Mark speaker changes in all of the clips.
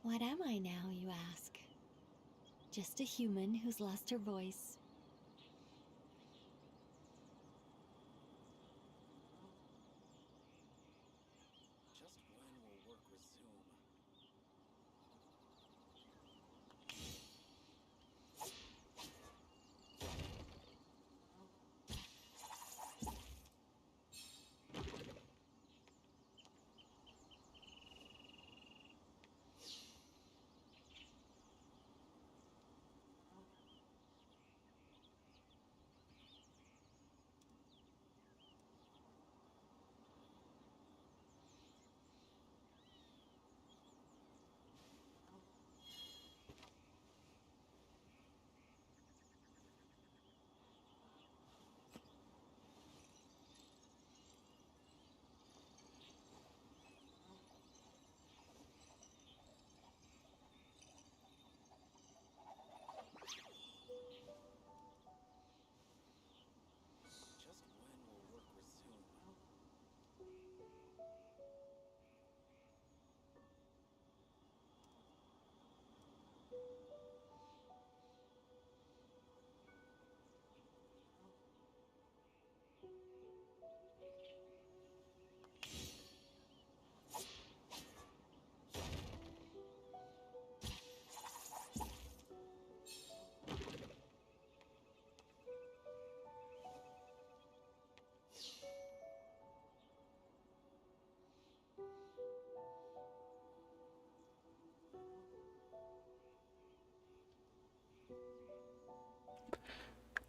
Speaker 1: What am I now, you ask? Just a human who's lost her voice.
Speaker 2: Just when will work resume? Just when will work resume?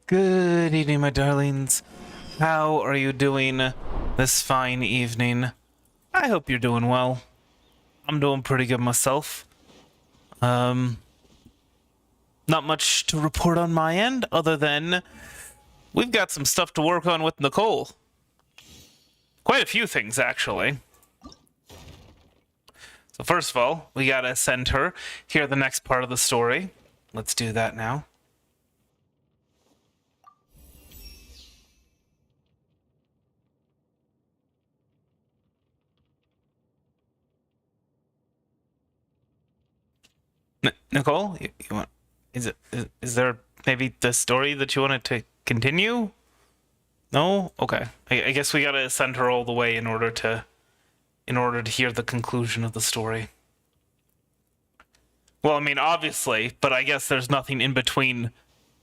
Speaker 3: Good evening, my darlings. How are you doing this fine evening? I hope you're doing well. I'm doing pretty good myself. Not much to report on my end, other than we've got some stuff to work on with Nicole. Quite a few things, actually. So first of all, we gotta send her hear the next part of the story. Let's do that now. Nicole, you want? Is there maybe the story that you wanted to continue? No? Okay. I guess we gotta send her all the way in order to hear the conclusion of the story. Well, I mean, obviously, but I guess there's nothing in between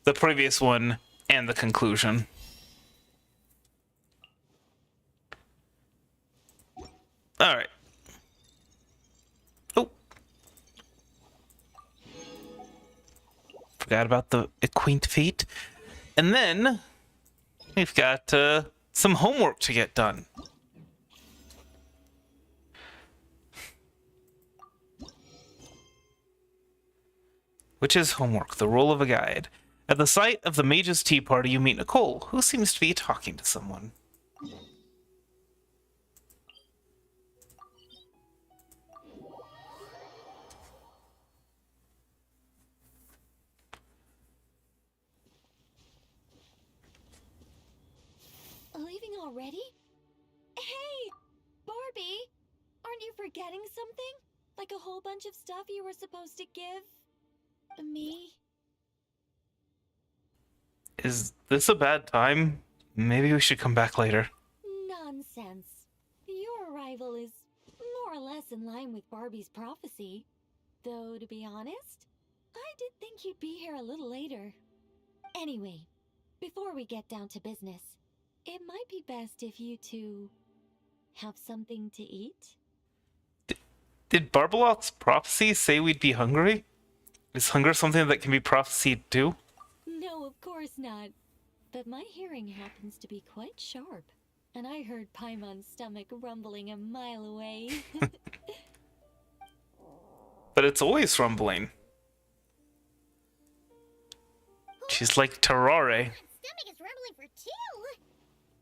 Speaker 3: the previous one and the conclusion. Alright. Oh. Forgot about the quaint feet. And then we've got some homework to get done. Which is homework, the role of a guide. At the site of the Mage's Tea Party, you meet Nicole, who seems to be talking to someone.
Speaker 1: Leaving already? Hey, Barbie! Aren't you forgetting something? Like a whole bunch of stuff you were supposed to give me?
Speaker 3: Is this a bad time? Maybe we should come back later.
Speaker 1: Nonsense. Your arrival is more or less in line with Barbie's prophecy. Though, to be honest, I did think you'd be here a little later. Anyway, before we get down to business, it might be best if you two have something to eat.
Speaker 3: Did Barbalot's prophecy say we'd be hungry? Is hunger something that can be prophesied too?
Speaker 1: No, of course not. But my hearing happens to be quite sharp. And I heard Paimon's stomach rumbling a mile away.
Speaker 3: But it's always rumbling. She's like Terrare.
Speaker 4: Stomach is rumbling for two.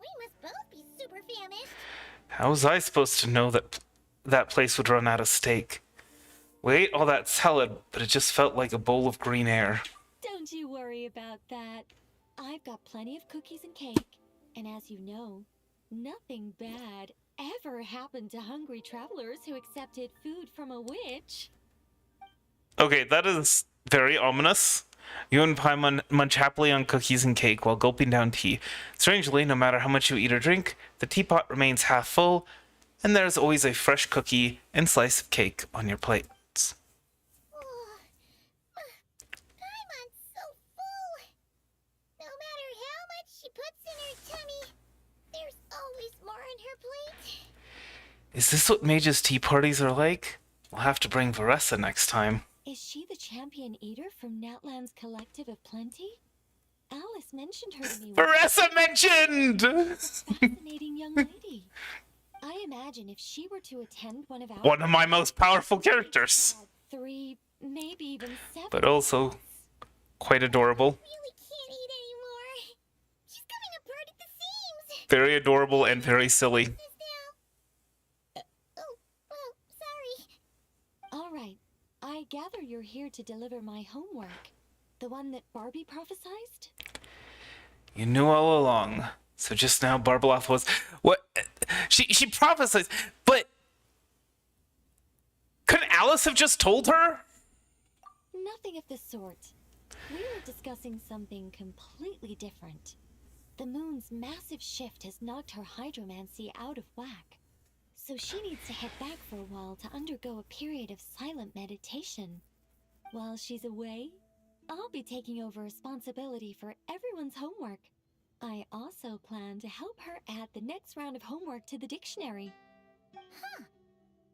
Speaker 4: We must both be super famished.
Speaker 3: How was I supposed to know that that place would run out of steak? We ate all that salad, but it just felt like a bowl of green air.
Speaker 1: Don't you worry about that. I've got plenty of cookies and cake. And as you know, nothing bad ever happened to hungry travelers who accepted food from a witch.
Speaker 3: Okay, that is very ominous. You and Paimon munch happily on cookies and cake while gulping down tea. Strangely, no matter how much you eat or drink, the teapot remains half full, and there's always a fresh cookie and slice of cake on your plates.
Speaker 4: Oh, Paimon's so full. No matter how much she puts in her tummy, there's always more in her plate.
Speaker 3: Is this what mages' tea parties are like? We'll have to bring Varessa next time.
Speaker 1: Is she the champion eater from Natlan's Collective of Plenty? Alice mentioned her to me once.
Speaker 3: Varessa mentioned!
Speaker 1: Fascinating young lady. I imagine if she were to attend one of our...
Speaker 3: One of my most powerful characters.
Speaker 1: 3, maybe even 7.
Speaker 3: But also quite adorable.
Speaker 4: Really can't eat anymore. She's coming apart at the seams.
Speaker 3: Very adorable and very silly.
Speaker 4: This now. Oh, sorry.
Speaker 1: All right. I gather you're here to deliver my homework. The one that Barbie prophesized?
Speaker 3: You knew all along. So just now Barbaloth was... What? She prophesied, but... Couldn't Alice have just told her?
Speaker 1: Nothing of the sort. We were discussing something completely different. The moon's massive shift has knocked her hydromancy out of whack. So she needs to head back for a while to undergo a period of silent meditation. While she's away, I'll be taking over responsibility for everyone's homework. I also plan to help her add the next round of homework to the dictionary.
Speaker 4: Huh.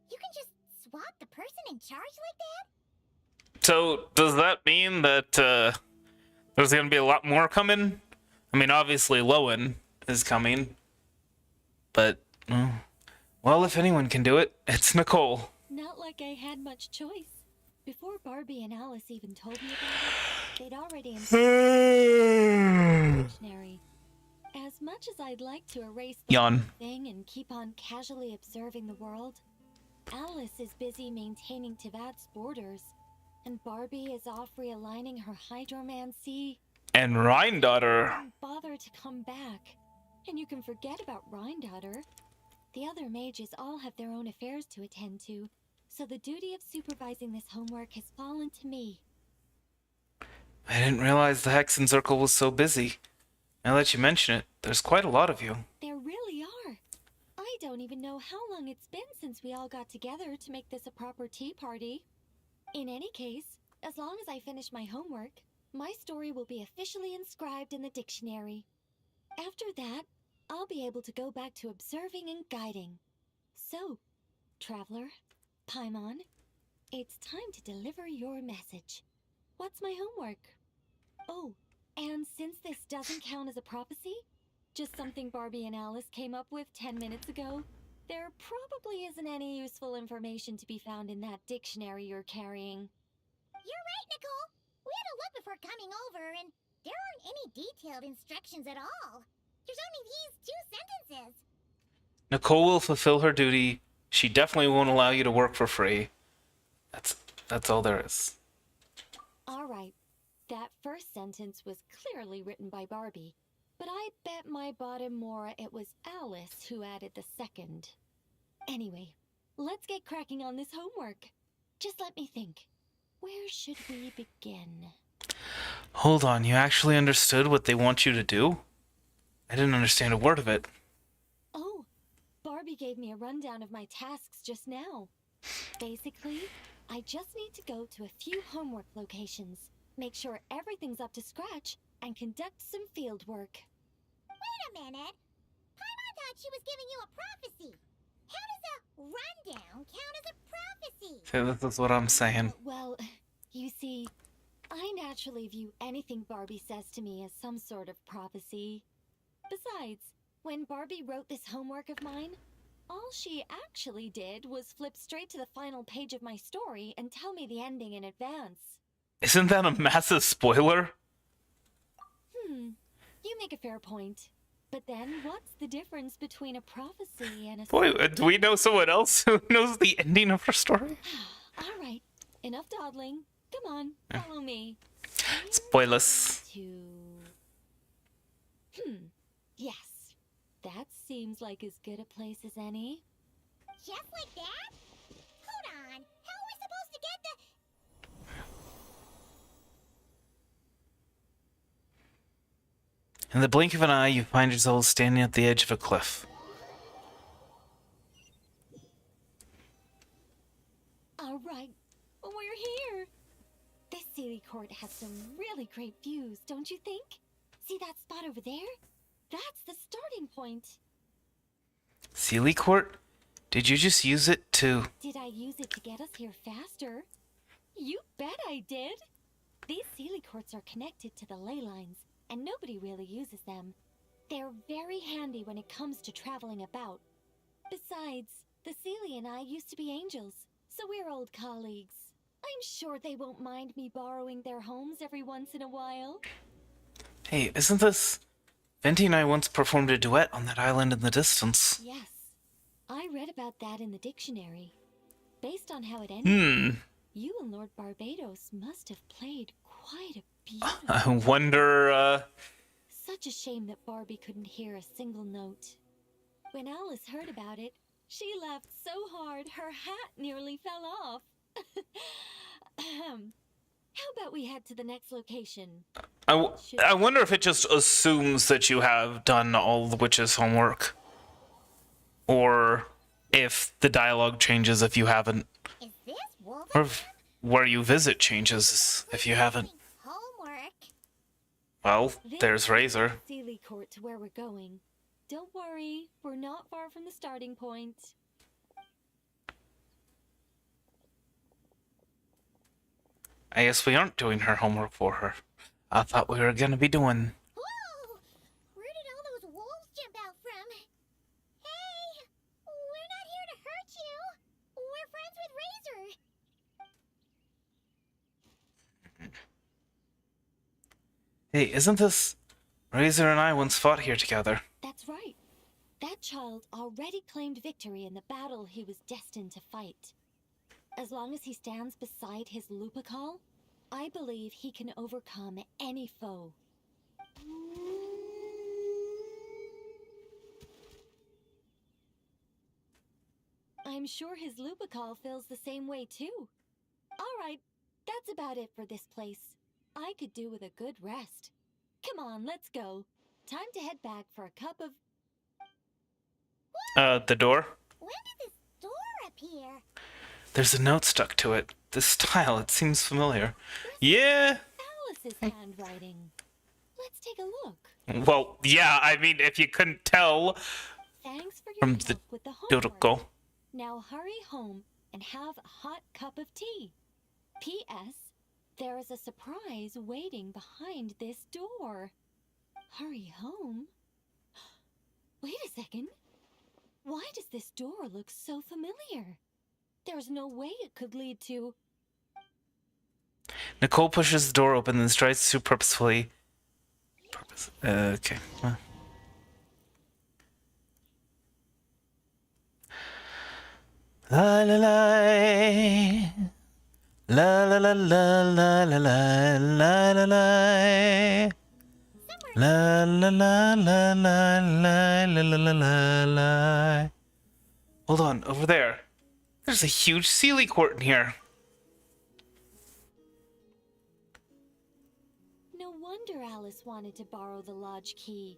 Speaker 4: You can just swap the person in charge like that?
Speaker 3: So, does that mean that there's going to be a lot more coming? I mean, obviously Lowen is coming. But, well, if anyone can do it, it's Nicole.
Speaker 1: Not like I had much choice. Before Barbie and Alice even told me about it, they'd already installed the dictionary. As much as I'd like to erase the whole thing and keep on casually observing the world, Alice is busy maintaining Teyvat's borders, and Barbie is off realigning her hydromancy.
Speaker 3: And Rhindaughter.
Speaker 1: Don't bother to come back. And you can forget about Rhindaughter. The other mages all have their own affairs to attend to, so the duty of supervising this homework has fallen to me.
Speaker 3: I didn't realize the Hexen Circle was so busy. Now that you mention it, there's quite a lot of you.
Speaker 1: There really are. I don't even know how long it's been since we all got together to make this a proper tea party. In any case, as long as I finish my homework, my story will be officially inscribed in the dictionary. After that, I'll be able to go back to observing and guiding. So, Traveler, Paimon, it's time to deliver your message. What's my homework? Oh, and since this doesn't count as a prophecy, just something Barbie and Alice came up with 10 minutes ago, there probably isn't any useful information to be found in that dictionary you're carrying.
Speaker 4: You're right, Nicole. We had a look before coming over, and there aren't any detailed instructions at all. There's only these 2 sentences.
Speaker 3: Nicole will fulfill her duty. She definitely won't allow you to work for free. That's all there is.
Speaker 1: All right. That first sentence was clearly written by Barbie, but I bet my bottom more it was Alice who added the second. Anyway, let's get cracking on this homework. Just let me think. Where should we begin?
Speaker 3: Hold on, you actually understood what they want you to do? I didn't understand a word of it.
Speaker 1: Oh, Barbie gave me a rundown of my tasks just now. Basically, I just need to go to a few homework locations, make sure everything's up to scratch, and conduct some field work.
Speaker 4: Wait a minute. Paimon thought she was giving you a prophecy. How does a rundown count as a prophecy?
Speaker 3: See, this is what I'm saying.
Speaker 1: Well, you see, I naturally view anything Barbie says to me as some sort of prophecy. Besides, when Barbie wrote this homework of mine, all she actually did was flip straight to the final page of my story and tell me the ending in advance.
Speaker 3: Isn't that a massive spoiler?
Speaker 1: You make a fair point. But then, what's the difference between a prophecy and a...
Speaker 3: Boy, do we know someone else who knows the ending of her story?
Speaker 1: All right, enough dawdling. Come on, follow me.
Speaker 3: Spoilers.
Speaker 1: Yes. That seems like as good a place as any.
Speaker 4: Just like that? Hold on. How are we supposed to get the...
Speaker 3: In the blink of an eye, you find yourself standing at the edge of a cliff.
Speaker 1: All right, we're here. This Sealy Court has some really great views, don't you think? See that spot over there? That's the starting point.
Speaker 3: Sealy Court? Did you just use it to...
Speaker 1: Did I use it to get us here faster? You bet I did. These Sealy Courts are connected to the ley lines, and nobody really uses them. They're very handy when it comes to traveling about. Besides, the Sealy and I used to be angels, so we're old colleagues. I'm sure they won't mind me borrowing their homes every once in a while.
Speaker 3: Hey, isn't this... Venti and I once performed a duet on that island in the distance.
Speaker 1: Yes, I read about that in the dictionary. Based on how it ended, you and Lord Barbados must have played quite a beautiful...
Speaker 3: I wonder,
Speaker 1: Such a shame that Barbie couldn't hear a single note. When Alice heard about it, she laughed so hard her hat nearly fell off. How about we head to the next location?
Speaker 3: I wonder if it just assumes that you have done all the witch's homework. Or if the dialogue changes if you haven't.
Speaker 4: Is this Wolverine?
Speaker 3: Or if where you visit changes if you haven't.
Speaker 4: Homework.
Speaker 3: Well, there's Razor.
Speaker 1: Sealy Court to where we're going. Don't worry, we're not far from the starting point.
Speaker 3: I guess we aren't doing her homework for her. I thought we were gonna be doing...
Speaker 4: Whoa! Where did all those wolves jump out from? Hey! We're not here to hurt you! We're friends with Razor!
Speaker 3: Hey, isn't this... Razor and I once fought here together.
Speaker 1: That's right. That child already claimed victory in the battle he was destined to fight. As long as he stands beside his Lupical, I believe he can overcome any foe. I'm sure his Lupical feels the same way too. All right, that's about it for this place. I could do with a good rest. Come on, let's go. Time to head back for a cup of...
Speaker 3: The door?
Speaker 4: When did this door appear?
Speaker 3: There's a note stuck to it. This style, it seems familiar. Yeah!
Speaker 1: Alice's handwriting. Let's take a look.
Speaker 3: Well, yeah, I mean, if you couldn't tell
Speaker 1: Thanks for your
Speaker 3: from
Speaker 1: help
Speaker 3: the
Speaker 1: with the homework.
Speaker 3: doodle.
Speaker 1: Now hurry home and have a hot cup of tea. P.S. There is a surprise waiting behind this door. Hurry home? Wait a second. Why does this door look so familiar? There's no way it could lead to...
Speaker 3: Nicole pushes the door open and strides through purposefully. Okay. Well. La la la. La la la la la la la la la la. La la la la la la la la la la. Hold on, over there. There's a huge Sealy Court in here.
Speaker 1: No wonder Alice wanted to borrow the lodge key.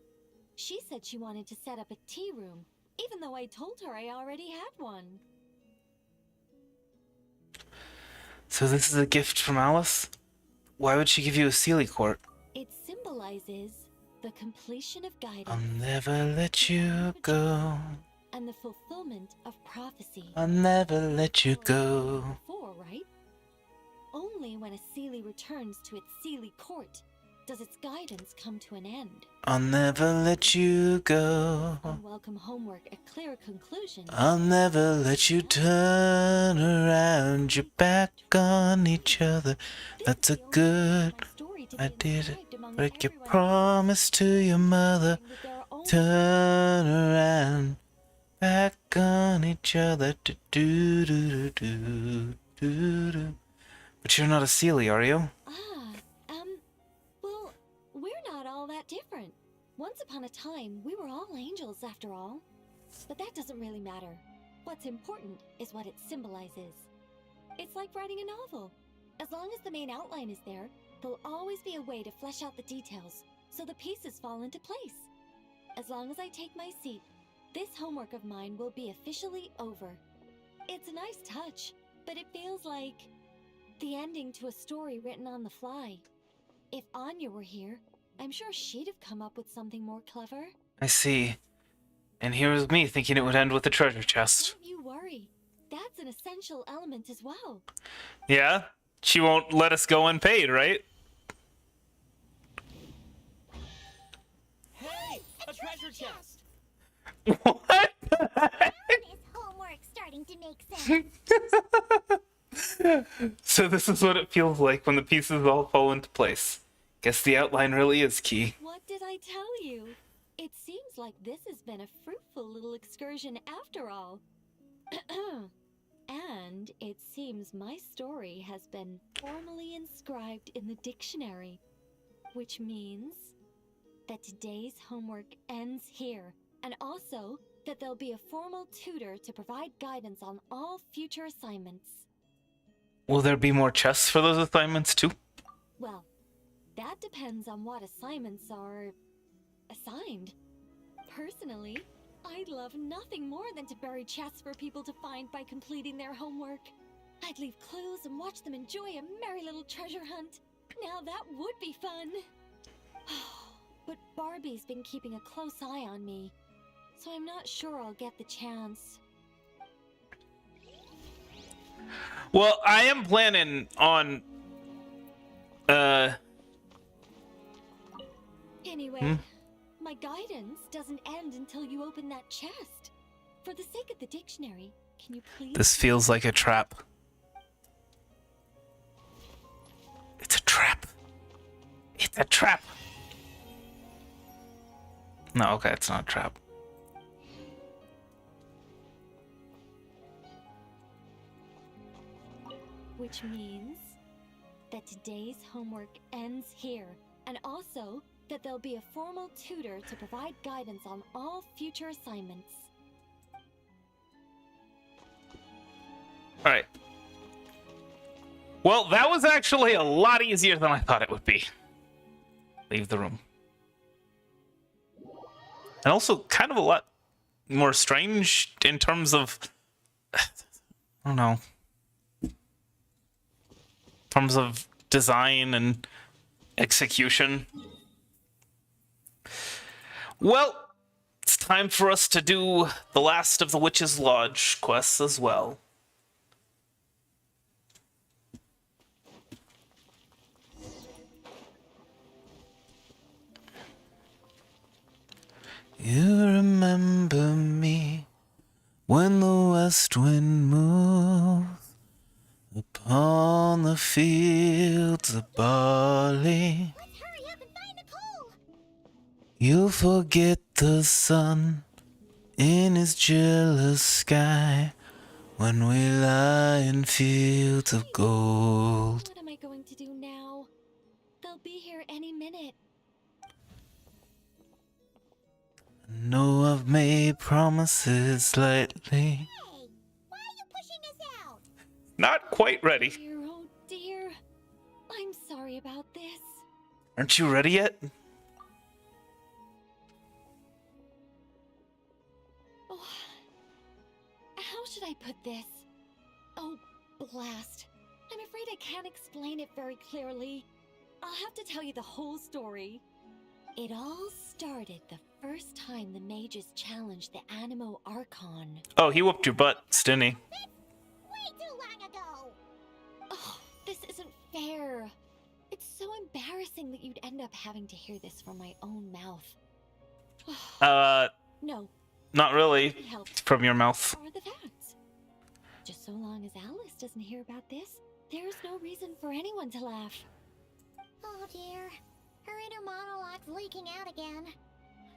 Speaker 1: She said she wanted to set up a tea room, even though I told her I already had one.
Speaker 3: So this is a gift from Alice? Why would she give you a Sealy Court?
Speaker 1: It symbolizes the completion of guidance.
Speaker 3: I'll never let you go.
Speaker 1: And the fulfillment of prophecy.
Speaker 3: I'll never let you go.
Speaker 1: Before, right? Only when a Sealy returns to its Sealy Court does its guidance come to an end.
Speaker 3: I'll never let you go.
Speaker 1: Unwelcome homework a clear conclusion.
Speaker 3: I'll never let you turn around your back on each other. That's a good idea. Break your promise to your mother. Turn around. Back on each other. Do, do, do, do, do, do. But you're not a Sealy, are you?
Speaker 1: Well, we're not all that different. Once upon a time, we were all angels after all. But that doesn't really matter. What's important is what it symbolizes. It's like writing a novel. As long as the main outline is there, there'll always be a way to flesh out the details. so the pieces fall into place. As long as I take my seat, this homework of mine will be officially over. It's a nice touch, but it feels like the ending to a story written on the fly. If Anya were here, I'm sure she'd have come up with something more clever.
Speaker 3: I see. And here was me thinking it would end with a treasure chest.
Speaker 1: Don't you worry. That's an essential element as well.
Speaker 3: Yeah? She won't let us go unpaid, right?
Speaker 2: Hey, a treasure chest!
Speaker 3: What?
Speaker 4: This homework's starting to make sense.
Speaker 3: So this is what it feels like when the pieces all fall into place. Guess the outline really is key.
Speaker 1: What did I tell you? It seems like this has been a fruitful little excursion after all. And it seems my story has been formally inscribed in the dictionary, which means that today's homework ends here, and also that there'll be a formal tutor to provide guidance on all future assignments.
Speaker 3: Will there be more chests for those assignments too?
Speaker 1: Well, that depends on what assignments are assigned. Personally, I'd love nothing more than to bury chests for people to find by completing their homework. I'd leave clues and watch them enjoy a merry little treasure hunt. Now that would be fun. But Barbie's been keeping a close eye on me, so I'm not sure I'll get the chance.
Speaker 3: Well, I am planning on
Speaker 1: Anyway, my guidance doesn't end until you open that chest. For the sake of the dictionary, can you please?
Speaker 3: This feels like a trap. It's a trap. It's a trap. No, okay, it's not a trap.
Speaker 1: Which means that today's homework ends here, and also that there'll be a formal tutor to provide guidance on all future assignments.
Speaker 3: Alright. Well, that was actually a lot easier than I thought it would be. Leave the room. And also kind of a lot more strange in terms of... I don't know. In terms of design and execution. Well, it's time for us to do the last of the Witch's Lodge quests as well. You remember me when the west wind moves upon the fields of barley.
Speaker 4: Let's hurry up and find Nicole.
Speaker 3: You forget the sun in his jealous sky when we lie in fields of gold.
Speaker 1: What am I going to do now? They'll be here any minute.
Speaker 3: I know I've made promises lately.
Speaker 4: Hey, why are you pushing us out?
Speaker 3: Not quite ready.
Speaker 1: Dear, oh dear. I'm sorry about this.
Speaker 3: Aren't you ready yet?
Speaker 1: Oh, how should I put this? Oh, blast. I'm afraid I can't explain it very clearly. I'll have to tell you the whole story. It all started the first time the mages challenged the Animo Archon.
Speaker 3: Oh, he whooped your butt, didn't he?
Speaker 4: Way too long ago.
Speaker 1: Oh, this isn't fair. It's so embarrassing that you'd end up having to hear this from my own mouth. No,
Speaker 3: Not really.
Speaker 1: it helps.
Speaker 3: From your mouth.
Speaker 1: Are the facts. Just so long as Alice doesn't hear about this, there's no reason for anyone to laugh.
Speaker 4: Oh dear. Her inner monologue's leaking out again.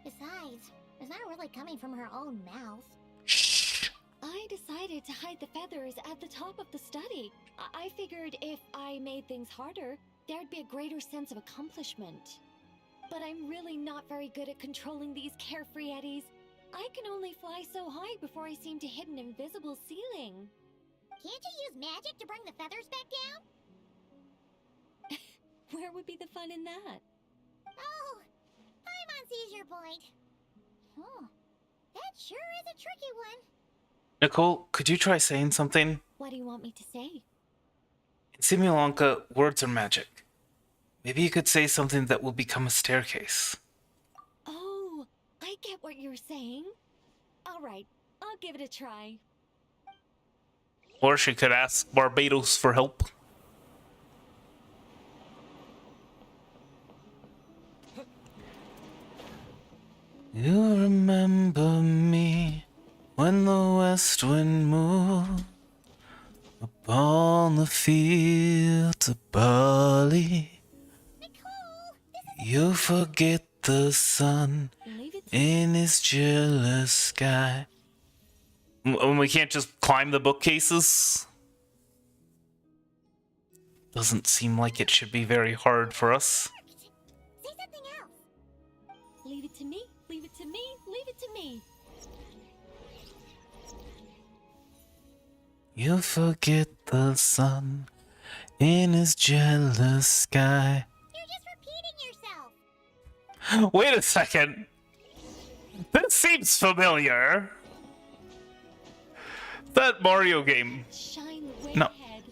Speaker 4: Besides, it's not really coming from her own mouth.
Speaker 3: Shh.
Speaker 1: I decided to hide the feathers at the top of the study. I figured if I made things harder, there'd be a greater sense of accomplishment. But I'm really not very good at controlling these carefree eddies. I can only fly so high before I seem to hit an invisible ceiling.
Speaker 4: Can't you use magic to bring the feathers back down?
Speaker 1: Where would be the fun in that?
Speaker 4: Oh, sees your point. Oh, that sure is a tricky one.
Speaker 3: Nicole, could you try saying something?
Speaker 1: What do you want me to say?
Speaker 3: In Simulanka, words are magic. Maybe you could say something that will become a staircase.
Speaker 1: Oh, I get what you're saying. All right, I'll give it a try.
Speaker 3: Or she could ask Barbados for help. You remember me when the west wind moved upon the fields of barley.
Speaker 4: Nicole,
Speaker 3: You forget the sun
Speaker 1: Leave it.
Speaker 3: in his jealous sky. We can't just climb the bookcases? Doesn't seem like it should be very hard for us.
Speaker 4: say something else.
Speaker 1: Leave it to me. Leave it to me. Leave it to me.
Speaker 3: You forget the sun in his jealous sky.
Speaker 4: You're just repeating yourself.
Speaker 3: Wait a second. This seems familiar. That Mario game.
Speaker 1: Shine the way
Speaker 3: No.
Speaker 1: ahead.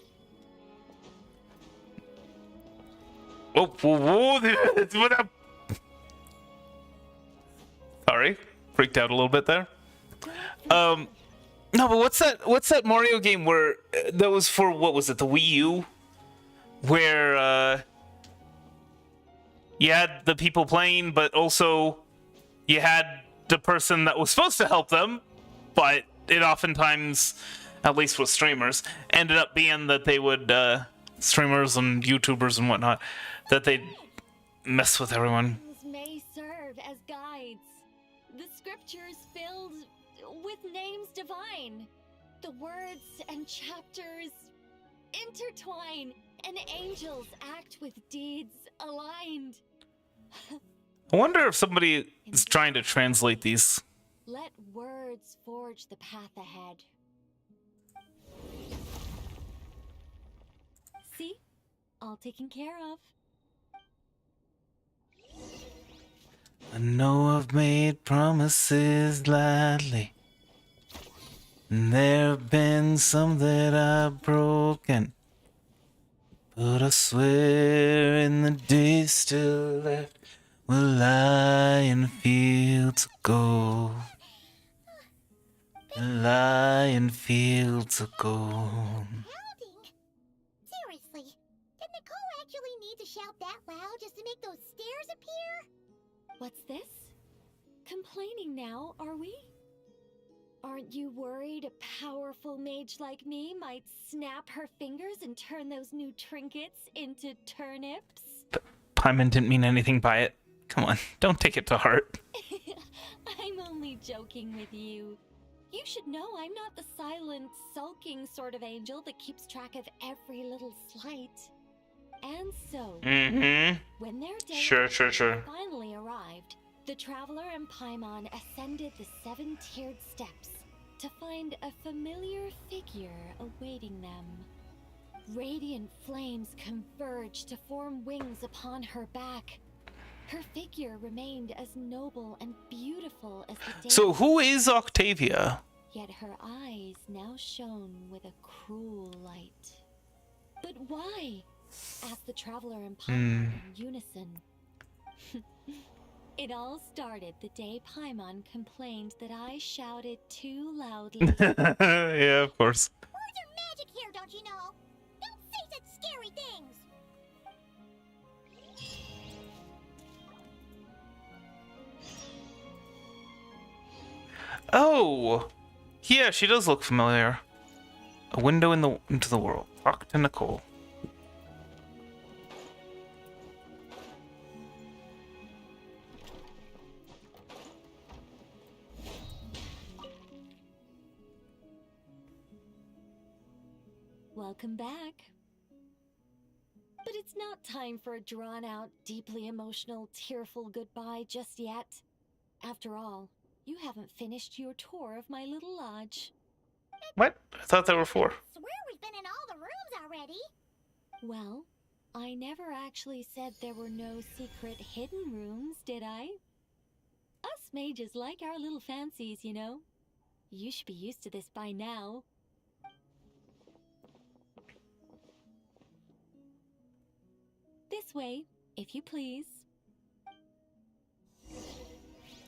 Speaker 3: Oh, what up? Sorry, freaked out a little bit there. No, but what's that Mario game where that was for, what was it, the Wii U? Where you had the people playing, but also you had the person that was supposed to help them, but it oftentimes, at least with streamers, ended up being that they would, streamers and YouTubers and whatnot, that they'd mess with everyone.
Speaker 1: Things may serve as guides. The scriptures filled with names divine. The words and chapters intertwine, and angels act with deeds aligned.
Speaker 3: I wonder if somebody is trying to translate these.
Speaker 1: Let words forge the path ahead. See? All taken care of.
Speaker 3: I know I've made promises lightly, and there have been some that I've broken, but I swear in the days still left will lie in fields of gold, lie in fields of gold.
Speaker 4: Pounding? Seriously, did Nicole actually need to shout that loud just to make those stairs appear?
Speaker 1: What's this? Complaining now, are we? Aren't you worried a powerful mage like me might snap her fingers and turn those new trinkets into turnips?
Speaker 3: Paimon didn't mean anything by it. Come on, don't take it to heart.
Speaker 1: I'm only joking with you. You should know I'm not the silent, sulking sort of angel that keeps track of every little slight. And so,
Speaker 3: Mm-hmm.
Speaker 1: when their day
Speaker 3: Sure.
Speaker 1: finally arrived, the traveler and Paimon ascended the 7-tiered steps to find a familiar figure awaiting them. Radiant flames converged to form wings upon her back. Her figure remained as noble and beautiful as the day.
Speaker 3: So who is Octavia?
Speaker 1: Yet her eyes now shone with a cruel light. But why? Asked the traveler and Paimon in unison. It all started the day Paimon complained that I shouted too loudly.
Speaker 3: Yeah, of course.
Speaker 4: Words are magic here, don't you know? Don't say such scary things.
Speaker 3: Oh, yeah, she does look familiar. A window into the world. Talk to Nicole.
Speaker 1: Welcome back. But it's not time for a drawn-out, deeply emotional, tearful goodbye just yet. After all, you haven't finished your tour of my little lodge.
Speaker 3: What? I thought there were 4.
Speaker 4: Swear we've been in all the rooms already.
Speaker 1: Well, I never actually said there were no secret hidden rooms, did I? mages like our little fancies, you know. You should be used to this by now. This way, if you please.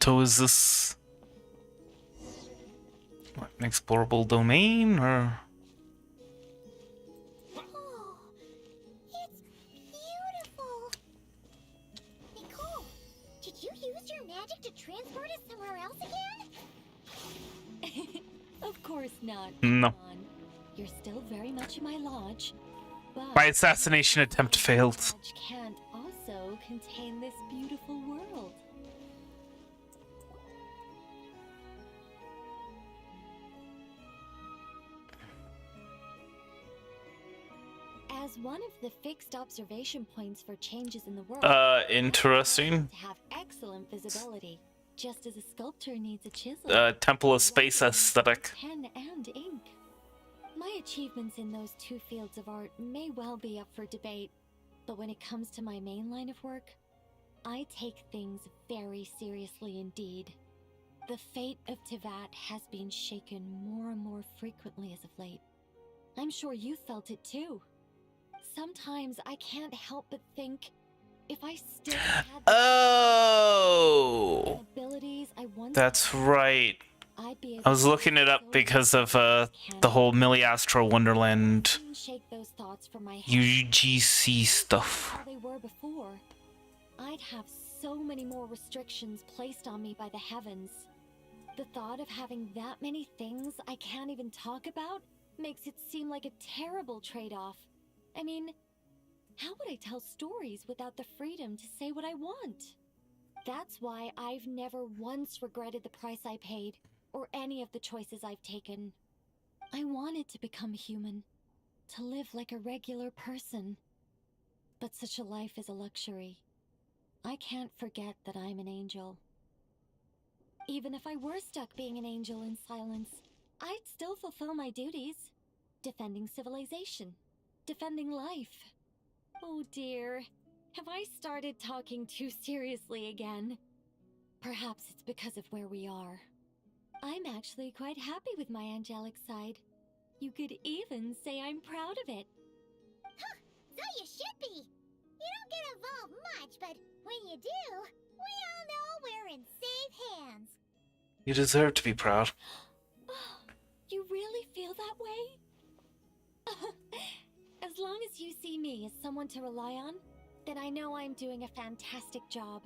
Speaker 3: So is this what, an explorable domain, or?
Speaker 4: Oh, it's beautiful. Nicole, did you use your magic to transport us somewhere else again?
Speaker 1: Of course not.
Speaker 3: No.
Speaker 1: Come on. You're still very much in my lodge, but
Speaker 3: My assassination attempt failed.
Speaker 1: lodge can't also contain this beautiful world. As one of the fixed observation points for changes in the world,
Speaker 3: Interesting.
Speaker 1: to have excellent visibility, just as a sculptor needs a chisel.
Speaker 3: Temple of Space aesthetic.
Speaker 1: Pen and ink. My achievements in those two fields of art may well be up for debate, but when it comes to my main line of work, I take things very seriously indeed. The fate of Teyvat has been shaken more and more frequently as of late. I'm sure you felt it too. Sometimes I can't help but think, if I still had the
Speaker 3: Oh,
Speaker 1: abilities I once
Speaker 3: that's
Speaker 1: had,
Speaker 3: right.
Speaker 1: I'd be
Speaker 3: I was
Speaker 1: able
Speaker 3: looking
Speaker 1: to
Speaker 3: it up
Speaker 1: go
Speaker 3: because of
Speaker 1: where
Speaker 3: the whole Millie Astro Wonderland
Speaker 1: couldn't shake those thoughts from my head
Speaker 3: UGC stuff.
Speaker 1: how they were before. I'd have so many more restrictions placed on me by the heavens. The thought of having that many things I can't even talk about makes it seem like a terrible trade-off. I mean, how would I tell stories without the freedom to say what I want? That's why I've never once regretted the price I paid, or any of the choices I've taken. I wanted to become human, to live like a regular person. But such a life is a luxury. I can't forget that I'm an angel. Even if I were stuck being an angel in silence, I'd still fulfill my duties. Defending civilization. Defending life. Oh dear, have I started talking too seriously again? Perhaps it's because of where we are. I'm actually quite happy with my angelic side. You could even say I'm proud of it.
Speaker 4: Huh, so you should be. You don't get involved much, but when you do, we all know we're in safe hands.
Speaker 3: You deserve to be proud.
Speaker 1: You really feel that way? As long as you see me as someone to rely on, then I know I'm doing a fantastic job.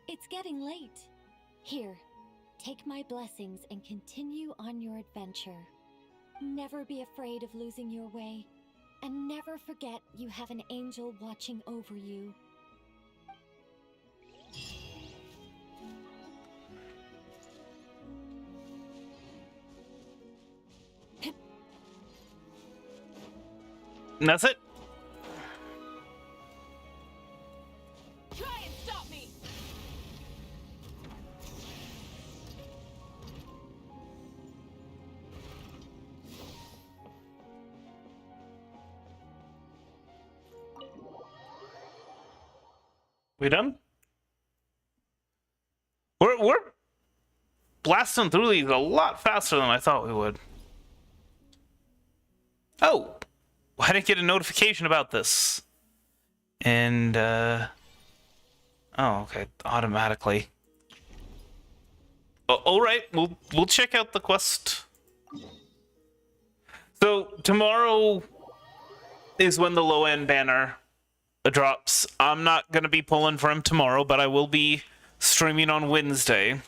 Speaker 1: It's getting late. Here, take my blessings and continue on your adventure. Never be afraid of losing your way, and never forget you have an angel watching over you.
Speaker 3: And that's it.
Speaker 2: Try and stop me!
Speaker 3: We done? We're blasting through these a lot faster than I thought we would. Oh, I didn't get a notification about this. And oh, okay, automatically. Oh, all right, we'll check out the quest. So tomorrow is when the low end banner drops. I'm not gonna be pulling for him tomorrow, but I will be streaming on Wednesday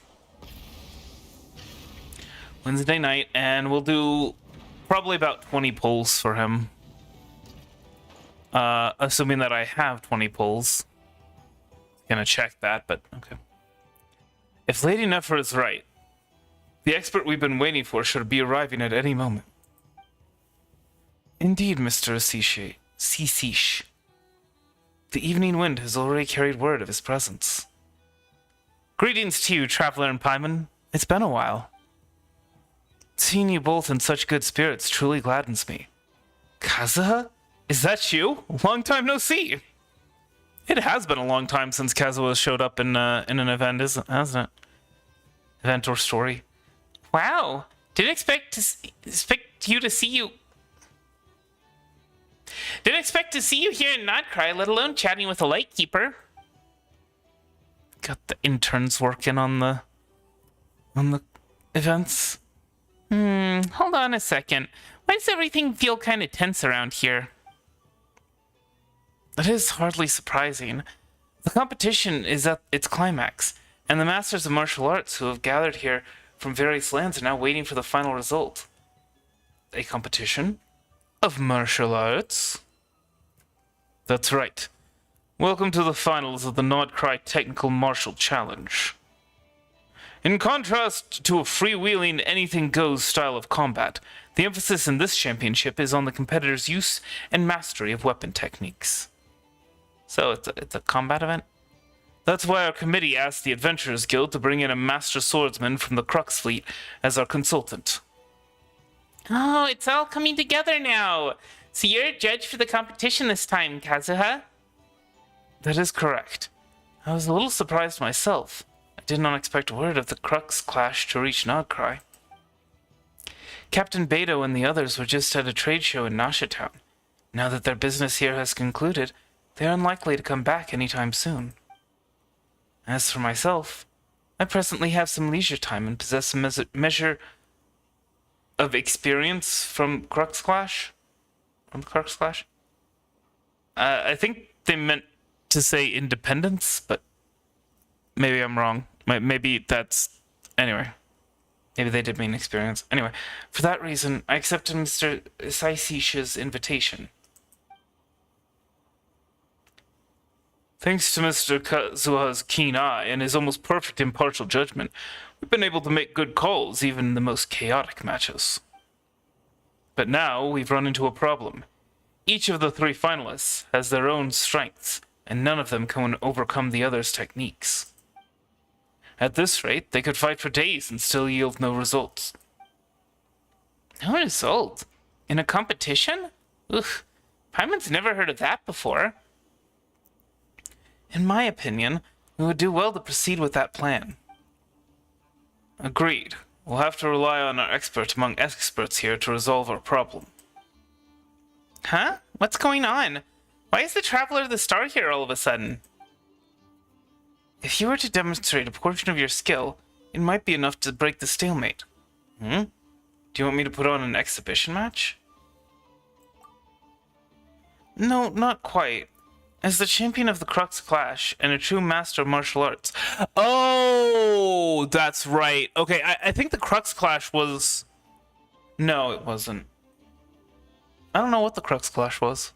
Speaker 3: night, and we'll do probably about 20 pulls for him. Assuming that I have 20 pulls. Gonna check that, but okay. If Lady Nefer is right, the expert we've been waiting for should be arriving at any moment. Indeed, Mr. Sisish. The evening wind has already carried word of his presence. Greetings to you, traveler and pieman. It's been a while. Seeing you both in such good spirits truly gladdens me. Kazuha? Is that you? Long time no see. It has been a long time since Kazuha showed up in an event, hasn't it? Event or story. Wow. Didn't expect you to see you. Didn't expect to see you here in Notcry, let alone chatting with a lightkeeper. Got the interns working on the events. Hold on a second. Why does everything feel kind of tense around here? That is hardly surprising. The competition is at its climax, and the masters of martial arts who have gathered here from various lands are now waiting for the final result. A competition of martial arts? That's right. Welcome to the finals of the Notcry Technical Martial Challenge. In contrast to a freewheeling, anything-goes style of combat, the emphasis in this championship is on the competitor's use and mastery of weapon techniques. So it's a combat event? That's why our committee asked the Adventurers Guild to bring in a master swordsman from the Crux Fleet as our consultant. Oh, it's all coming together now. So you're a judge for the competition this time, Kazuha? That is correct. I was a little surprised myself. I did not expect word of the Crux clash to reach Notcry. Captain Beto and the others were just at a trade show in Nasha Town. Now that their business here has concluded, they are unlikely to come back anytime soon. As for myself, I presently have some leisure time and possess a measure of experience from Crux Clash. From the Crux Clash? I think they meant to say independence, but maybe I'm wrong. Maybe that's... Anyway. Maybe they did mean experience. Anyway, for that reason, I accepted Mr. Saisisha's invitation. Thanks to Mr. Kazuha's keen eye and his almost perfect impartial judgment, we've been able to make good calls even in the most chaotic matches. But now we've run into a problem. Each of the 3 finalists has their own strengths, and none of them can overcome the other's techniques. At this rate, they could fight for days and still yield no results. No result? In a competition? Ugh, Paimon's never heard of that before. In my opinion, we would do well to proceed with that plan. Agreed. We'll have to rely on our expert among experts here to resolve our problem. Huh? What's going on? Why is the Traveler the star here all of a sudden? If you were to demonstrate a portion of your skill, it might be enough to break the stalemate. Do you want me to put on an exhibition match? No, not quite. As the champion of the Crux Clash and a true master of martial arts. Oh, that's right. Okay, I think the Crux Clash was... No, it wasn't. I don't know what the Crux Clash was.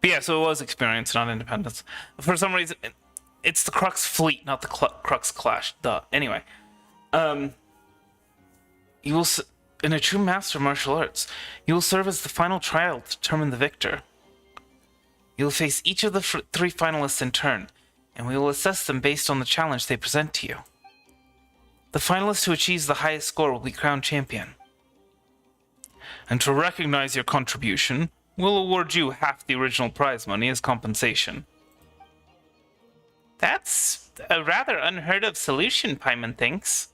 Speaker 3: But yeah, so it was experience, not independence. For some reason, it's the Crux Fleet, not the Crux Clash. Duh. Anyway. You will... In a true master of martial arts, you will serve as the final trial to determine the victor. You will face each of the 3 finalists in turn, and we will assess them based on the challenge they present to you. The finalist who achieves the highest score will be crowned champion. And to recognize your contribution, we'll award you half the original prize money as compensation. That's a rather unheard of solution, Paimon thinks.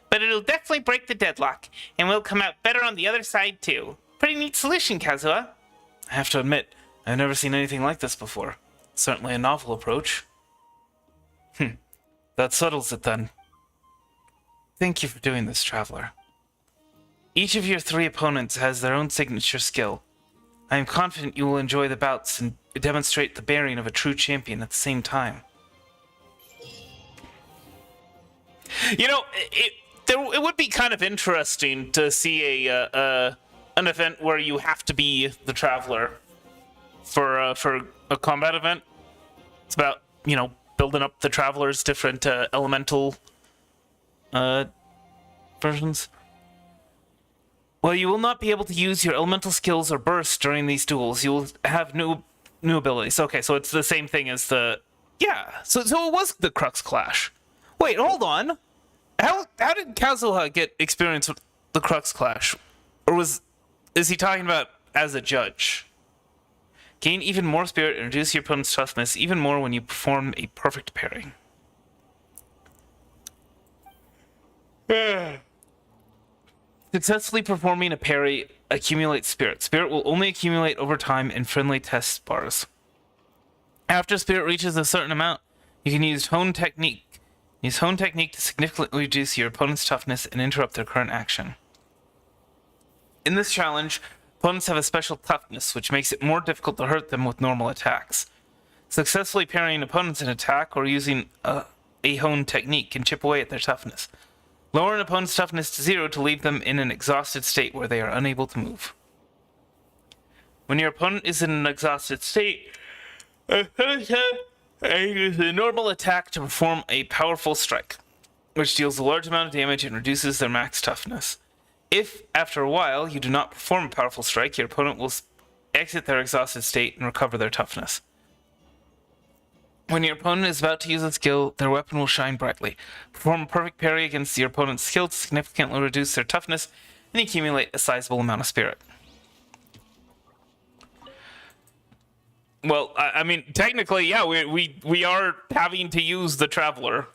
Speaker 3: But it'll definitely break the deadlock, and we'll come out better on the other side too. Pretty neat solution, Kazuha. I have to admit, I've never seen anything like this before. Certainly a novel approach. That settles it then. Thank you for doing this, Traveler. Each of your 3 opponents has their own signature skill. I am confident you will enjoy the bouts and demonstrate the bearing of a true champion at the same time. You know, it would be kind of interesting to see an event where you have to be the Traveler for a combat event. It's about, you know, building up the Traveler's different elemental versions. Well, you will not be able to use your elemental skills or bursts during these duels. You will have new abilities. Okay, so it's the same thing as the... Yeah, so it was the Crux Clash. Wait, hold on. How did Kazuha get experience with the Crux Clash? Or is he talking about as a judge? Gain even more spirit and reduce your opponent's toughness even more when you perform a perfect parry. Successfully performing a parry accumulates spirit. Spirit will only accumulate over time in friendly test bars. After spirit reaches a certain amount, you can use Hone Technique. Use Hone Technique to significantly reduce your opponent's toughness and interrupt their current action. In this challenge, opponents have a special toughness, which makes it more difficult to hurt them with normal attacks. Successfully parrying opponents in attack or using a Hone Technique can chip away at their toughness. Lower an opponent's toughness to 0 to leave them in an exhausted state where they are unable to move. When your opponent is in an exhausted state, use a normal attack to perform a powerful strike, which deals a large amount of damage and reduces their max toughness. If, after a while, you do not perform a powerful strike, your opponent will exit their exhausted state and recover their toughness. When your opponent is about to use a skill, their weapon will shine brightly. Perform a perfect parry against your opponent's skill to significantly reduce their toughness and accumulate a sizable amount of spirit. Well, I mean, technically, yeah, we are having to use the Traveler,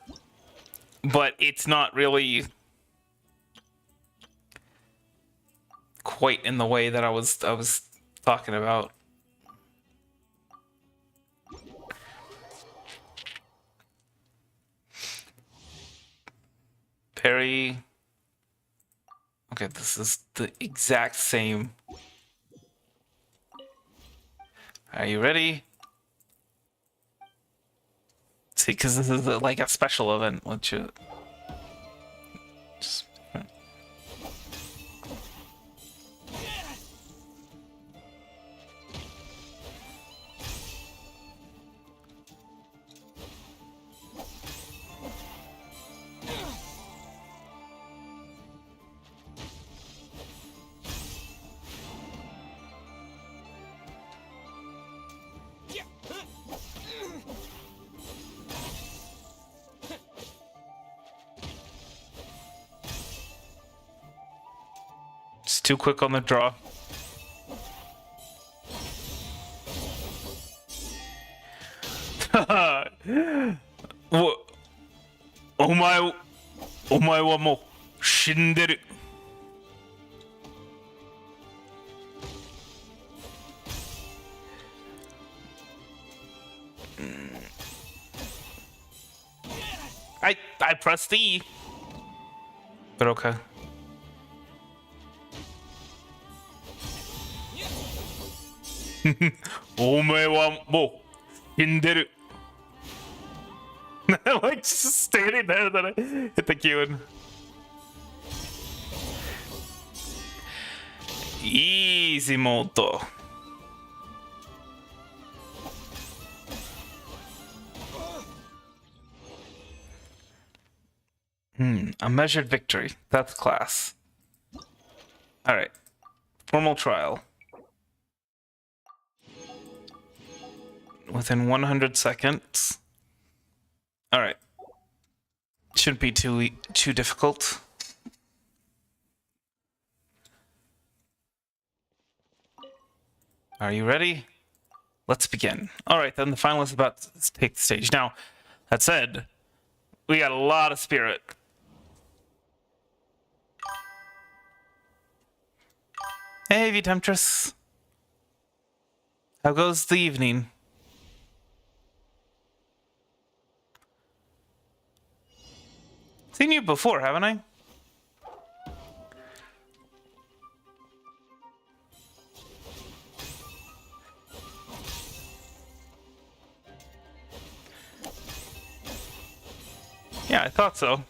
Speaker 3: but it's not really quite in the way that I was talking about. Parry. Okay, this is the exact same. Are you ready? See, because this is like a special event. Let's just... too quick on the draw. Omae wa mou shinderu. I pressed E. But okay. Omae wa mou shinderu. Like just standing there, then I hit the Q and easy mode. A measured victory. That's class. Alright. Formal trial. Within 100 seconds. Alright. Shouldn't be too difficult. Are you ready? Let's begin. Alright, then the final is about to take the stage. Now, that said, we got a lot of spirit. Hey, V-Temptress. How goes the evening? Seen you before, haven't I? Yeah, I thought so.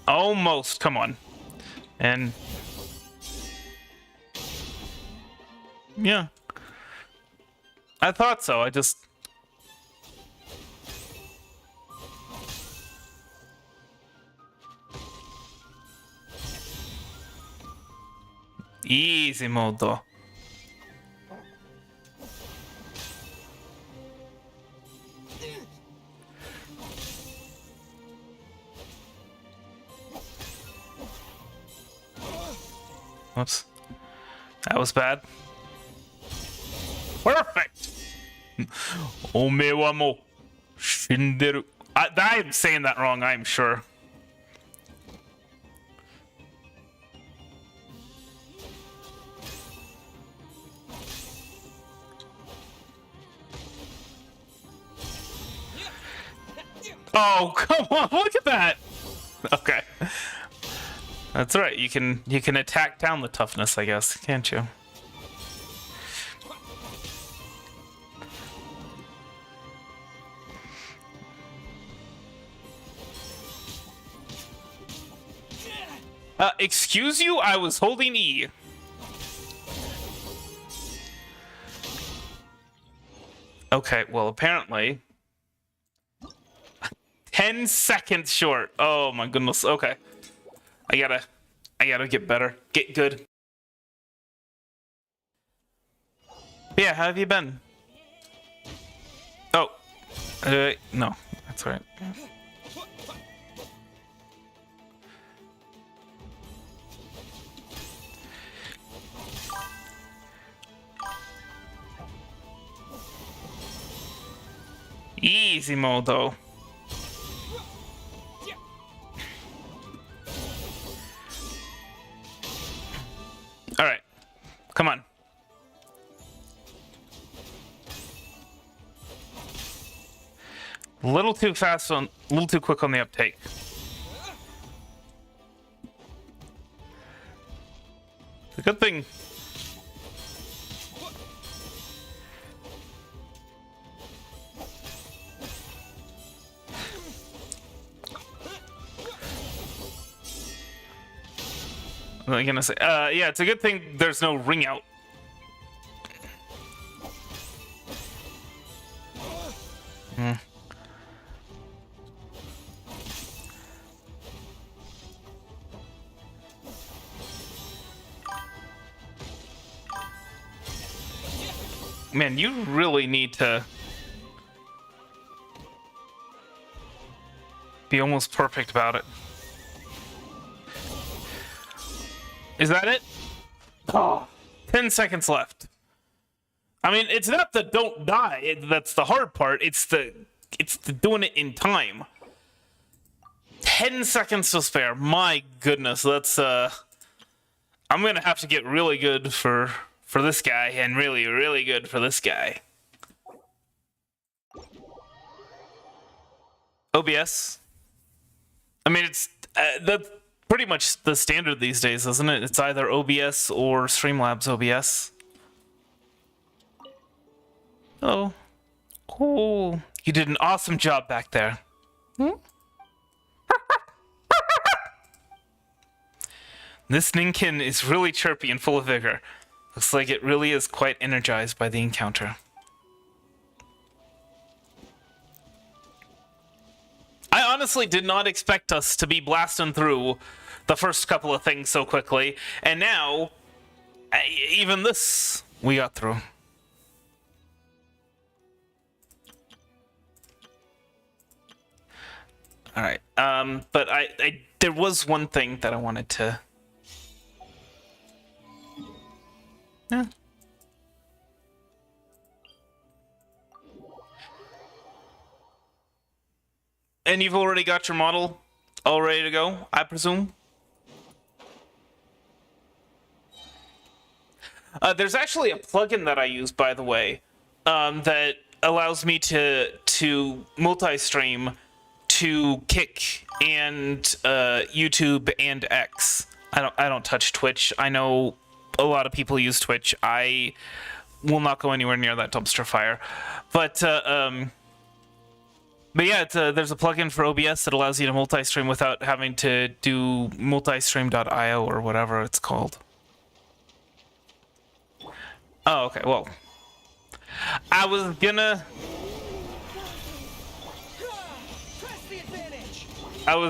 Speaker 3: Almost, come on. And yeah. I thought so, I just... Easy mode though. Whoops. That was bad. Perfect! Ome wa mo shinderu. I'm saying that wrong, I'm sure. Oh, come on, look at that! Okay. That's right, you can attack down the toughness, I guess, can't you? Excuse you? I was holding E. Okay, well, apparently 10 seconds short. Oh my goodness. Okay. I gotta get better. Get good. Yeah, how have you been? Oh. No. That's all right. Easy mode, though. All right, come on. A little too fast on, a little too quick on the uptake. It's a good thing. What am I gonna say? Yeah, it's a good thing there's no ring out. Man, you really need to be almost perfect about it. Is that it? Oh, 10 seconds left. I mean, it's not the don't die. That's the hard part. It's the doing it in time. 10 seconds to spare. My goodness, that's I'm gonna have to get really good for this guy, and really, really good for this guy. OBS. I mean, it's that's pretty much the standard these days, isn't it? It's either OBS or Streamlabs OBS. Oh, cool! You did an awesome job back there. This Ninkin is really chirpy and full of vigor. Looks like it really is quite energized by the encounter. I honestly did not expect us to be blasting through the first couple of things so quickly, and now, even this, we got through. Alright, but there was one thing that I wanted to... Yeah. And you've already got your model all ready to go, I presume? There's actually a plugin that I use, by the way, that allows me to multi-stream to Kick and YouTube and X. I don't touch Twitch. I know a lot of people use Twitch. I will not go anywhere near that dumpster fire. But yeah, there's a plugin for OBS that allows you to multi-stream without having to do multistream.io or whatever it's called. Oh, okay, well. I was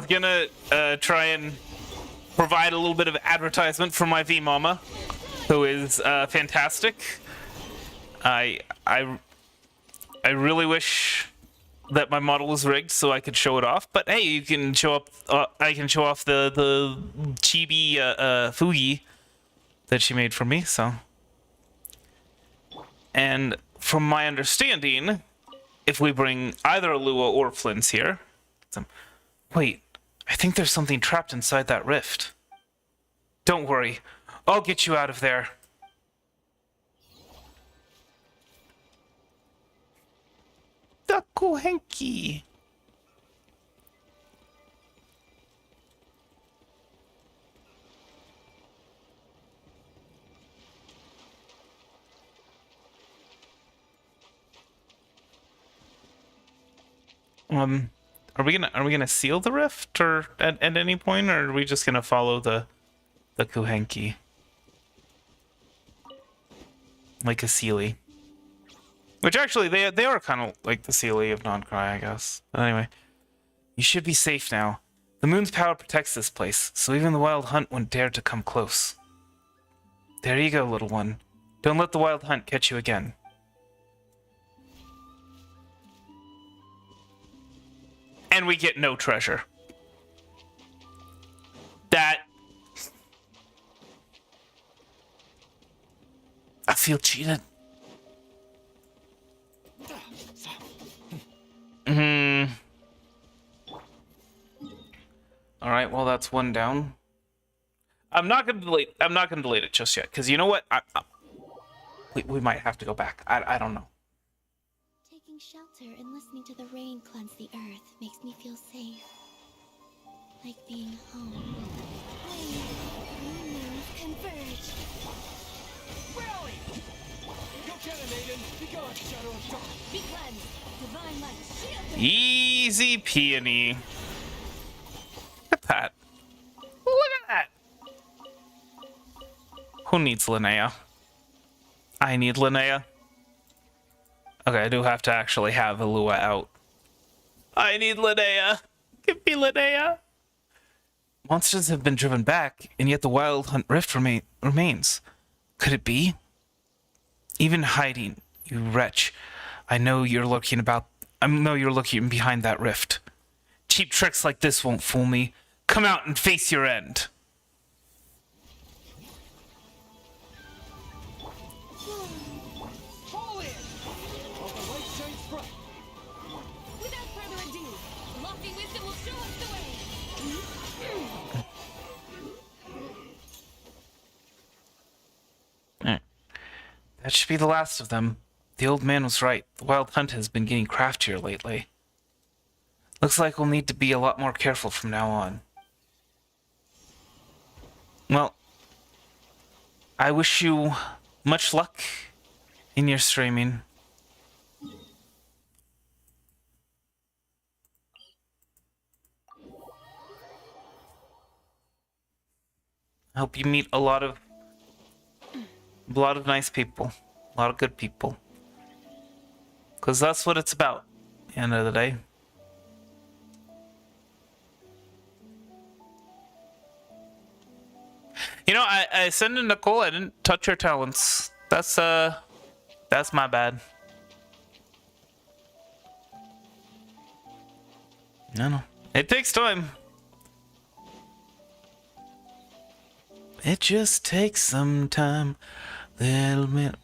Speaker 3: gonna try and provide a little bit of advertisement for my V-Mama, who is fantastic. I really wish that my model was rigged so I could show it off, but hey, you can show up. I can show off the chibi Fugi that she made for me, so. And from my understanding, if we bring either Lua or Flynn's here... Wait, I think there's something trapped inside that rift. Don't worry, I'll get you out of there. Daku Henki. Are we gonna seal the rift or at any point, or are we just gonna follow the Kuhenki? Like a Sealy. Which actually they are kind of like the Sealy of non-cry, I guess. But anyway. You should be safe now. The moon's power protects this place, so even the wild hunt wouldn't dare to come close. There you go, little one. Don't let the wild hunt catch you again. And we get no treasure. That... I feel cheated. Alright, well that's one down. I'm not gonna delete it just yet, because you know what? We might have to go back. I don't know.
Speaker 1: Taking shelter and listening to the rain cleanse the earth makes me feel safe. Like being home. When moons converge.
Speaker 2: Rally! Go get him, Aiden! Be gone, Shadow of Dark! Be cleansed! Divine light, shield them!
Speaker 3: Easy peony. Look at that. Look at that. Who needs Linnea? I need Linnea. Okay, I do have to actually have Lua out. I need Linnea. Give me Linnea. Monsters have been driven back, and yet the wild hunt rift remains. Could it be? Even hiding, you wretch. I know you're looking behind that rift. Cheap tricks like this won't fool me. Come out and face your end.
Speaker 2: Fall in! While the light shines bright. Without further ado, lofty wisdom will show us the way!
Speaker 3: That should be the last of them. The old man was right. The wild hunt has been getting craftier lately. Looks like we'll need to be a lot more careful from now on. Well, I wish you much luck in your streaming. I hope you meet a lot of nice people, a lot of good people. Because that's what it's about at the end of the day. You know, I sent in Nicole, I didn't touch her talents. That's my bad. No. It takes time. It just takes some time, little bit.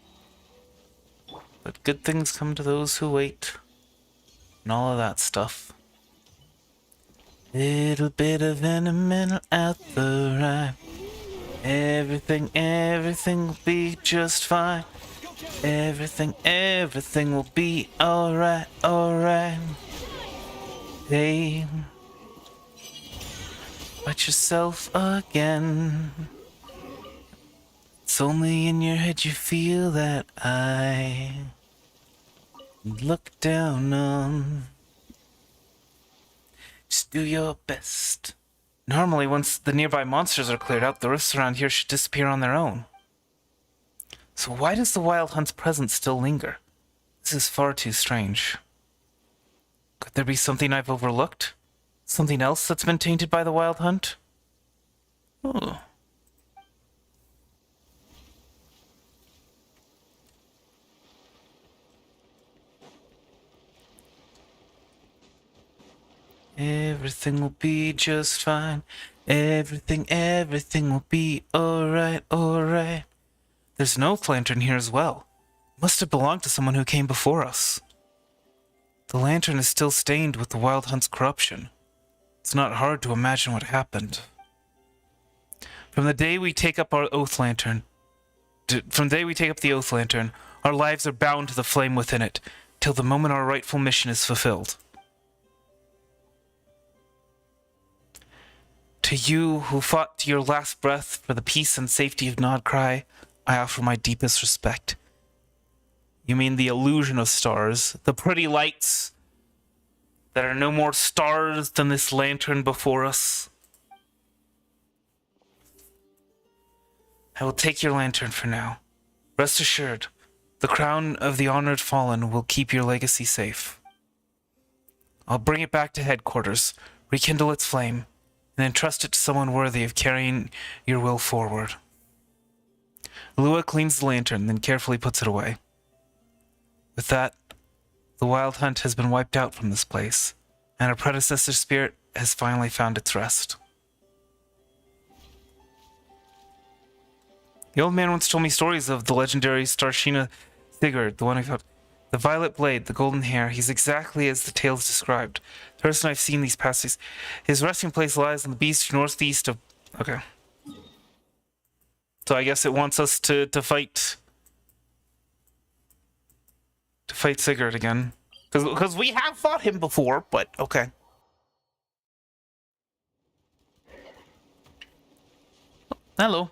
Speaker 3: But good things come to those who wait. And all of that stuff. Little bit of venom and out the right. Everything will be just fine. Everything will be alright. Hey, fight yourself again. It's only in your head you feel that I look down on. Just do your best. Normally, once the nearby monsters are cleared out, the rifts around here should disappear on their own. So why does the wild hunt's presence still linger? This is far too strange. Could there be something I've overlooked? Something else that's been tainted by the wild hunt? Oh. Everything will be just fine. Everything will be alright, alright. There's an oath lantern here as well. Must have belonged to someone who came before us. The lantern is still stained with the Wild Hunt's corruption. It's not hard to imagine what happened. From the day we take up the oath lantern, our lives are bound to the flame within it, till the moment our rightful mission is fulfilled. To you who fought to your last breath for the peace and safety of Nodcry, I offer my deepest respect. You mean the illusion of stars, the pretty lights that are no more stars than this lantern before us? I will take your lantern for now. Rest assured, the crown of the honored fallen will keep your legacy safe. I'll bring it back to headquarters, rekindle its flame, and entrust it to someone worthy of carrying your will forward. Lua cleans the lantern, then carefully puts it away. With that, the Wild Hunt has been wiped out from this place, and our predecessor spirit has finally found its rest. The old man once told me stories of the legendary Starshina Sigurd, the one who fought the violet blade, the golden hair. He's exactly as the tales described. The person I've seen these past days. His resting place lies in the beast northeast of... Okay. So I guess it wants us to fight... To fight Sigurd again. Because we have fought him before, but okay. Hello.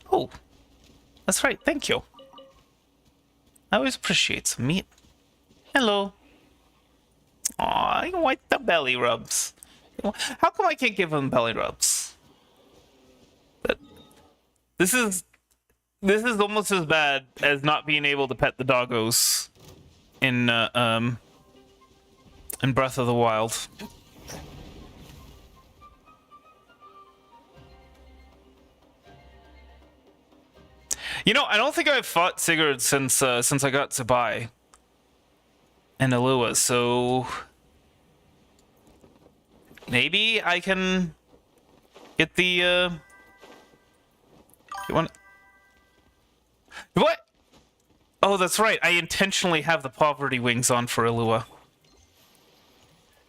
Speaker 3: Oh, that's right, thank you. I always appreciate some meat. Hello. Aw, I like the belly rubs. How come I can't give him belly rubs? But this is almost as bad as not being able to pet the doggos in Breath of the Wild. You know, I don't think I've fought Sigurd since I got Zabai and Alua, so maybe I can get the you want what? Oh, that's right. I intentionally have the poverty wings on for Alua.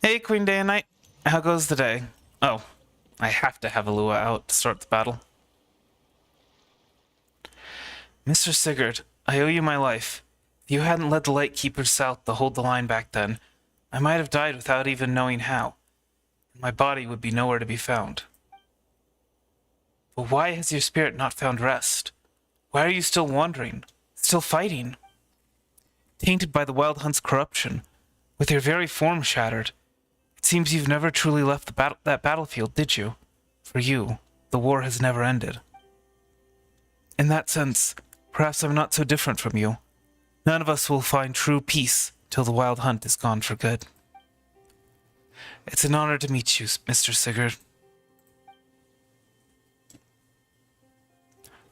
Speaker 3: Hey, Queen Day and Night. How goes the day? Oh, I have to have Alua out to start the battle. Mr. Sigurd, I owe you my life. If you hadn't led the Lightkeepers south to hold the line back then, I might have died without even knowing how. And my body would be nowhere to be found. But why has your spirit not found rest? Why are you still wandering? Still fighting? Tainted by the Wild Hunt's corruption, with your very form shattered, it seems you've never truly left that battlefield, did you? For you, the war has never ended. In that sense, perhaps I'm not so different from you. None of us will find true peace till the Wild Hunt is gone for good. It's an honor to meet you, Mr. Sigurd.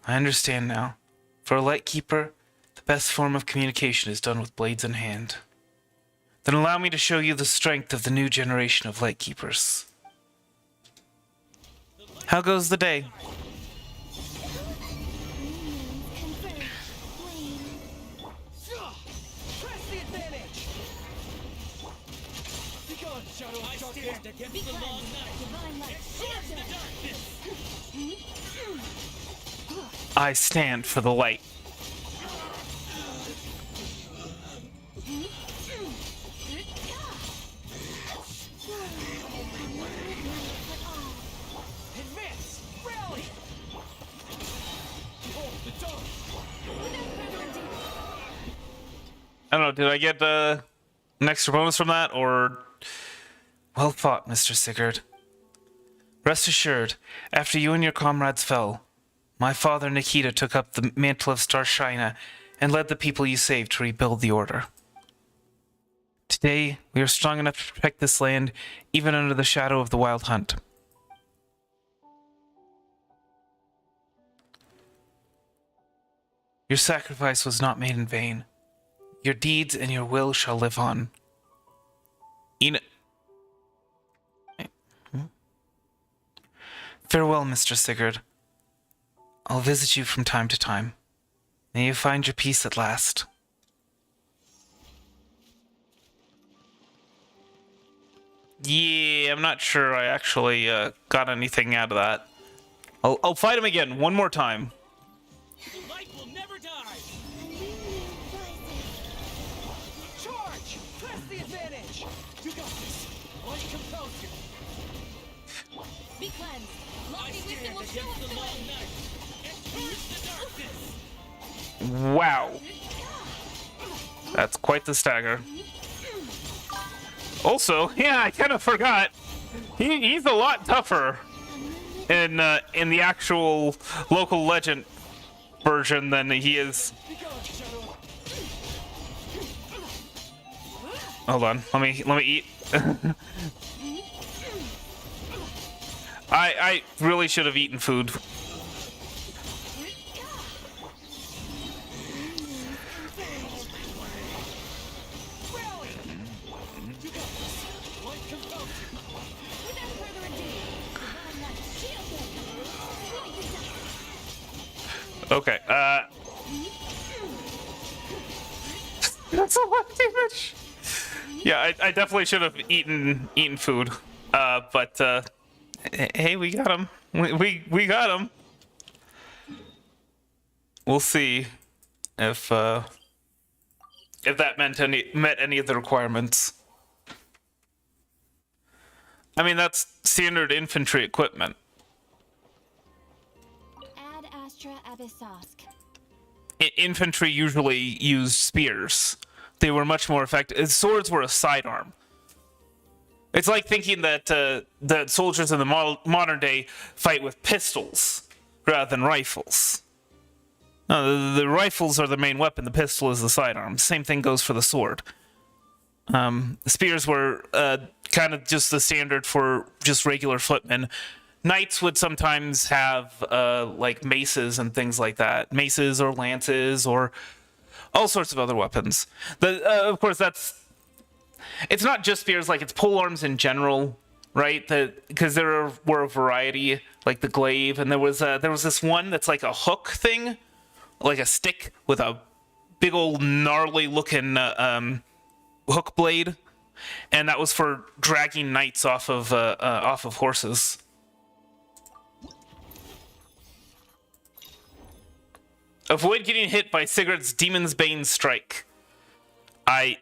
Speaker 3: I understand now. For a Lightkeeper, the best form of communication is done with blades in hand. Then allow me to show you the strength of the new generation of Lightkeepers. How goes the day? I stand for the light. I don't know, did I get an extra bonus from that, or... Well fought, Mr. Sigurd. Rest assured, after you and your comrades fell, my father Nikita took up the mantle of Starshina and led the people you saved to rebuild the Order. Today, we are strong enough to protect this land, even under the shadow of the Wild Hunt. Your sacrifice was not made in vain. Your deeds and your will shall live on. Farewell, Mr. Sigurd. I'll visit you from time to time. May you find your peace at last. Yeah, I'm not sure I actually got anything out of that. I'll fight him again one more time.
Speaker 2: Light will never die. Charge! Press the advantage. You got this. Light compels you. Be cleansed. Lofty wisdom will show us the way. And purge the darkness.
Speaker 3: Wow. That's quite the stagger. Also, yeah, I kind of forgot. He's a lot tougher in the actual local legend version than he is. Hold on, let me eat. I really should have eaten food. Okay, that's a lot of damage. Yeah, I definitely should have eaten food. But hey, we got him. We got him. We'll see if that met any of the requirements. I mean, that's standard infantry equipment. Infantry usually used spears. They were much more effective. Swords were a sidearm. It's like thinking that that soldiers in the modern day fight with pistols rather than rifles. No, the rifles are the main weapon. The pistol is the sidearm. Same thing goes for the sword. Spears were kind of just the standard for just regular footmen. Knights would sometimes have like maces and things like that. Maces or lances or all sorts of other weapons. Of course, it's not just spears, like it's polearms in general, right? Because there were a variety, like the glaive, and there was this one that's like a hook thing, like a stick with a big old gnarly looking hook blade, and that was for dragging knights off of horses. Avoid getting hit by Sigurd's Demon's Bane strike. I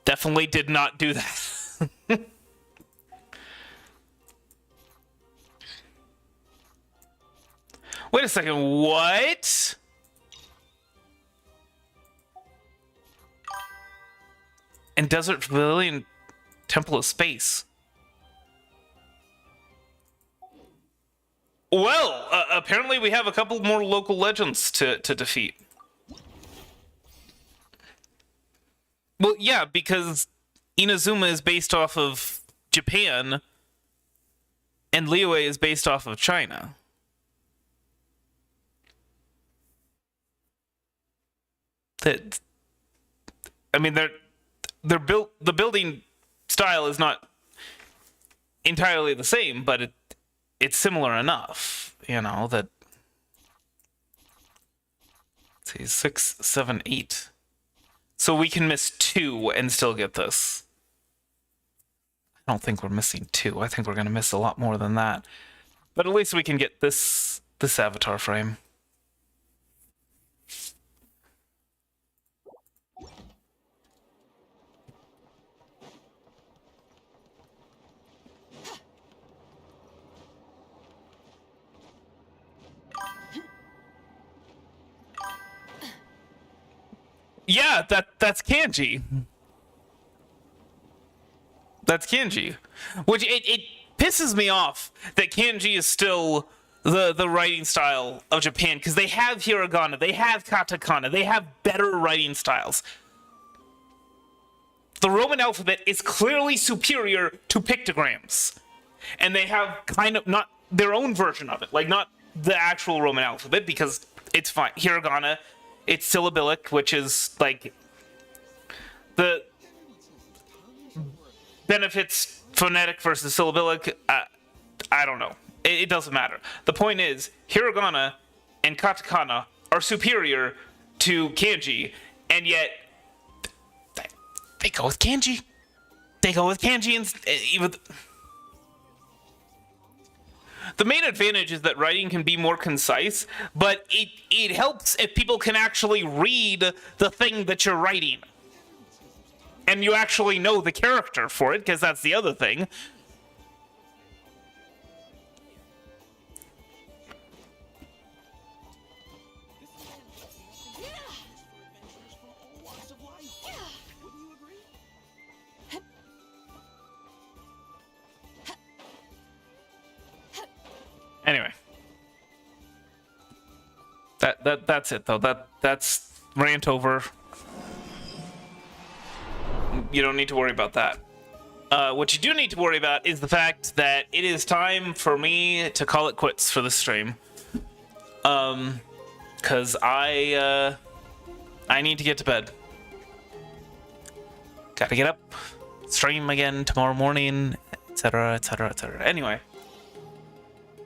Speaker 3: definitely did not do that. Wait a second, what? And Desert Pavilion Temple of Space. Well, apparently we have a couple more local legends to defeat. Well, yeah, because Inazuma is based off of Japan, and Liyue is based off of China. I mean, they're built. The building style is not entirely the same, but it's similar enough, you know, that... Let's see, 6, 7, 8. So we can miss 2 and still get this. I don't think we're missing 2. I think we're going to miss a lot more than that. But at least we can get this avatar frame. Yeah, that's kanji. That's kanji. Which it pisses me off that kanji is still the writing style of Japan, because they have hiragana, they have katakana, they have better writing styles. The Roman alphabet is clearly superior to pictograms. And they have kind of not their own version of it, like not the actual Roman alphabet, because it's fine. Hiragana, it's syllabic, which is like the benefits phonetic versus syllabic. I don't know. It doesn't matter. The point is, hiragana and katakana are superior to kanji, and yet they go with kanji. They go with kanji, and even the main advantage is that writing can be more concise, but it helps if people can actually read the thing that you're writing. And you actually know the character for it, because that's the other thing. Anyway. That's it though. That's rant over. You don't need to worry about that. What you do need to worry about is the fact that it is time for me to call it quits for the stream. Cause I need to get to bed. Gotta get up, stream again tomorrow morning, etc., etc., etc. Anyway.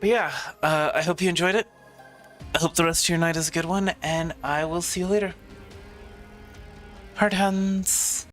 Speaker 3: But yeah, I hope you enjoyed it. I hope the rest of your night is a good one, and I will see you later. Hard hands.